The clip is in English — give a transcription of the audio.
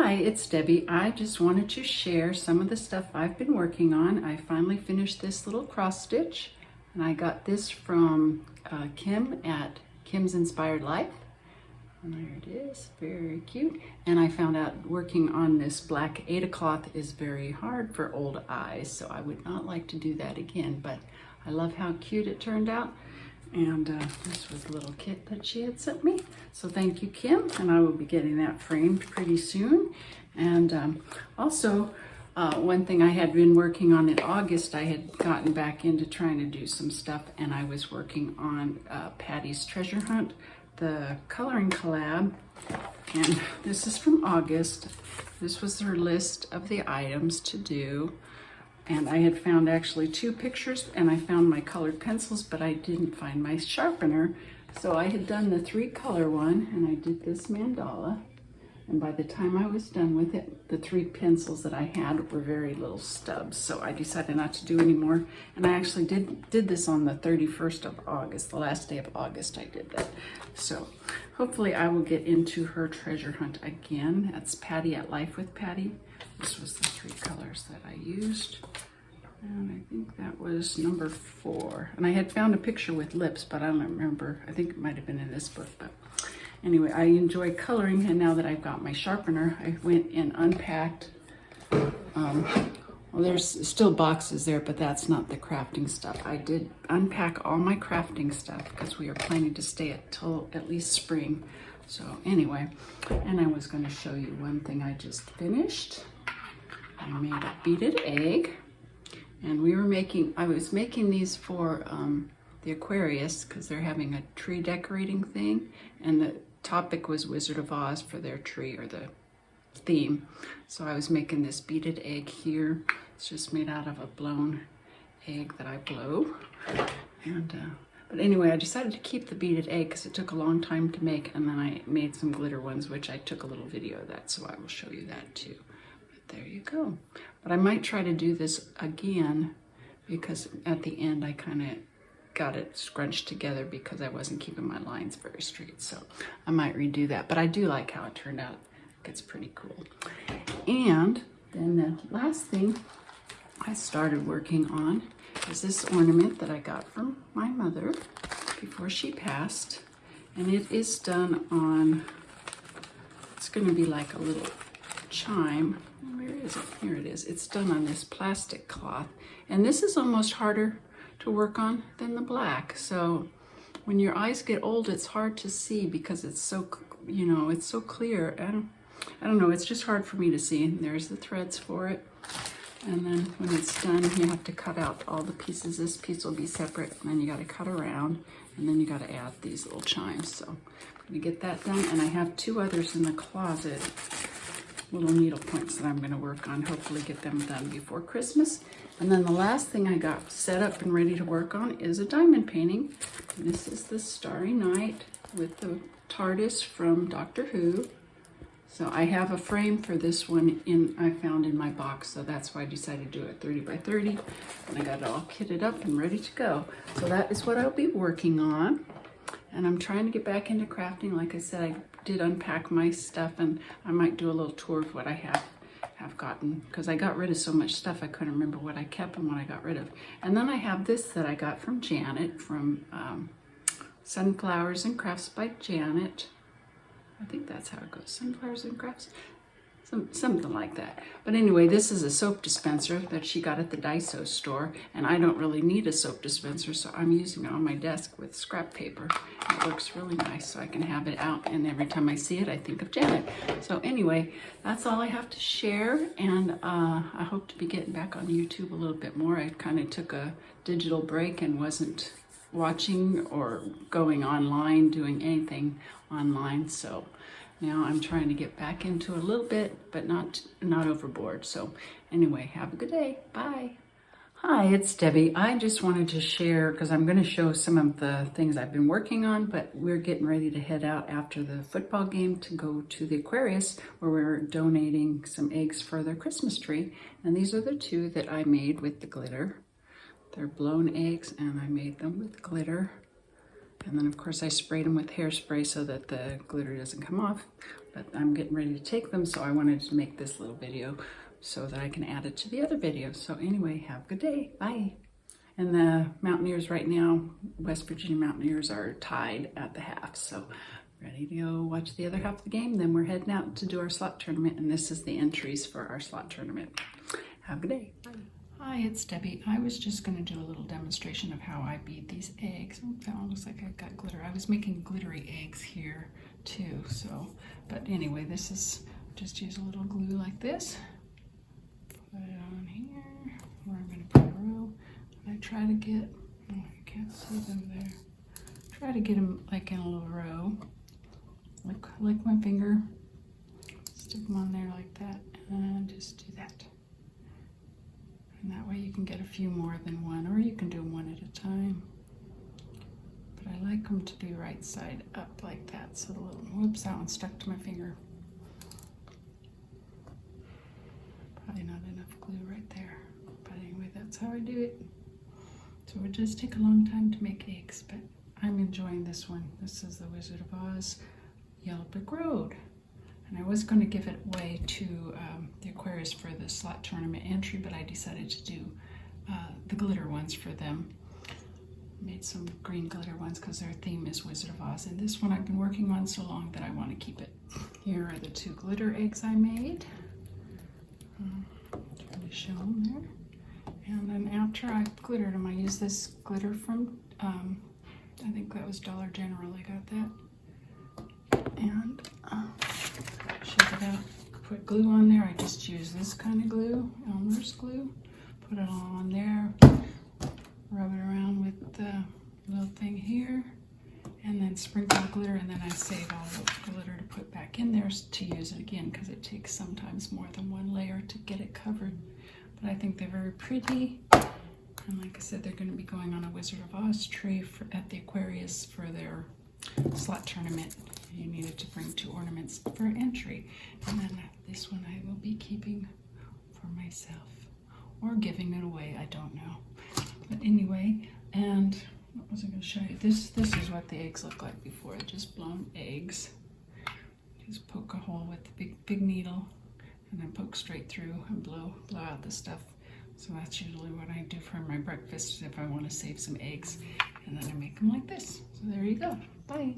Hi, it's Debbie. I just wanted to share some of the stuff I've been working on. I finally finished this little cross stitch, and I got this from Kim at Kim's Inspired Life. And there it is, very cute. And I found out working on this black Aida cloth is very hard for old eyes, so I would not like to do that again, but I love how cute it turned out. And this was a little kit that she had sent me. So thank you, Kim, and I will be getting that framed pretty soon. And also, one thing I had been working on in August, I had gotten back into trying to do some stuff, and I was working on Patti's treasure hunt, the coloring collab. And this is from August. This was her list of the items to do. And I had found actually 2 pictures, and I found my colored pencils, but I didn't find my sharpener. So I had done the 3 color one, and I did this mandala. And by the time I was done with it, the 3 pencils that I had were very little stubs. So I decided not to do any more. And I actually did this on the 31st of August, the last day of August I did that. So hopefully I will get into her treasure hunt again. That's Patti at Life with Patti. This was the 3 colors that I used. And I think that was number 4. And I had found a picture with lips, but I don't remember. I think it might have been in this book. But anyway, I enjoy coloring. And now that I've got my sharpener, I went and unpacked. Well, there's still boxes there, but that's not the crafting stuff. I did unpack all my crafting stuff because we are planning to stay till at least spring. So anyway, and I was going to show you one thing I just finished. I made a beaded egg, and I was making these for the Aquarius because they're having a tree decorating thing, and the topic was Wizard of Oz for their tree, or the theme. So I was making this beaded egg here. It's just made out of a blown egg that I blow. And but anyway, I decided to keep the beaded egg because it took a long time to make, and then I made some glitter ones, which I took a little video of that, so I will show you that too. There you go. But I might try to do this again because at the end I kind of got it scrunched together because I wasn't keeping my lines very straight. So I might redo that. But I do like how it turned out. It's pretty cool. And then the last thing I started working on is this ornament that I got from my mother before she passed. And it is done on, it's going to be like a little chime. Where is it? Here it is. It's done on this plastic cloth. And this is almost harder to work on than the black. So when your eyes get old, it's hard to see because it's so, it's so clear. I don't know, it's just hard for me to see. And there's the threads for it. And then when it's done, you have to cut out all the pieces. This piece will be separate, and then you got to cut around, and then you got to add these little chimes. So I'm going to get that done. And I have 2 others in the closet, little needle points that I'm going to work on, hopefully get them done before Christmas. And then the last thing I got set up and ready to work on is a diamond painting. And this is the Starry Night with the TARDIS from Doctor Who. So I have a frame for this one I found in my box, so that's why I decided to do it 30 by 30. And I got it all kitted up and ready to go. So that is what I'll be working on. And I'm trying to get back into crafting. Like I said, I did unpack my stuff, and I might do a little tour of what I have gotten, because I got rid of so much stuff I couldn't remember what I kept and what I got rid of. And then I have this that I got from Janet, from Sunflowers and Crafts by Janet. I think that's how it goes, Sunflowers and Crafts, something like that. But anyway, this is a soap dispenser that she got at the Daiso store, and I don't really need a soap dispenser, so I'm using it on my desk with scrap paper. It works really nice, so I can have it out, and every time I see it, I think of Janet. So anyway, that's all I have to share, and I hope to be getting back on YouTube a little bit more. I kind of took a digital break and wasn't watching or going online, doing anything online, so now I'm trying to get back into a little bit, but not overboard. So anyway, have a good day. Bye. Hi, it's Debbie. I just wanted to share, because I'm going to show some of the things I've been working on, but we're getting ready to head out after the football game to go to the Aquarius, where we're donating some eggs for their Christmas tree. And these are the 2 that I made with the glitter. They're blown eggs, and I made them with glitter. And then of course I sprayed them with hairspray so that the glitter doesn't come off. But I'm getting ready to take them, so I wanted to make this little video so that I can add it to the other videos. So anyway, have a good day. Bye. And the Mountaineers right now, West Virginia Mountaineers are tied at the half. So ready to go watch the other half of the game. Then we're heading out to do our slot tournament. And this is the entries for our slot tournament. Have a good day. Bye. Hi, it's Debbie. I was just going to do a little demonstration of how I beat these eggs. Oh, that one looks like I got glitter. I was making glittery eggs here too. So, but anyway, this is just use a little glue like this. Put it on here. Where I'm going to put a row. I try to get, oh, you can't see them there. Try to get them like in a little row, like my finger. Stick them on there like that, and just do that. And that way you can get a few more than one, or you can do them one at a time. But I like them to be right side up like that, so the little, whoops, that one stuck to my finger. Probably not enough glue right there. But anyway, that's how I do it. So it does take a long time to make eggs, but I'm enjoying this one. This is the Wizard of Oz Yellow Brick Road. And I was going to give it away to the Aquarius for the slot tournament entry, but I decided to do the glitter ones for them. Made some green glitter ones because their theme is Wizard of Oz. And this one I've been working on so long that I want to keep it. Here are the 2 glitter eggs I made. Trying to show them there. And then after I glittered them, I used this glitter from, I think that was Dollar General, I got that. And shake it out, put glue on there. I just use this kind of glue, Elmer's glue. Put it all on there, rub it around with the little thing here, and then sprinkle the glitter, and then I save all the glitter to put back in there to use it again, because it takes sometimes more than one layer to get it covered. But I think they're very pretty. And like I said, they're going to be going on a Wizard of Oz tree at the Aquarius for their slot tournament. You needed to bring 2 ornaments for entry. And then this one I will be keeping for myself. Or giving it away, I don't know. But anyway, and what was I going to show you? This is what the eggs look like before. Just blown eggs. Just poke a hole with the big needle. And then poke straight through and blow out the stuff. So that's usually what I do for my breakfast if I want to save some eggs. And then I make them like this. So there you go. Bye.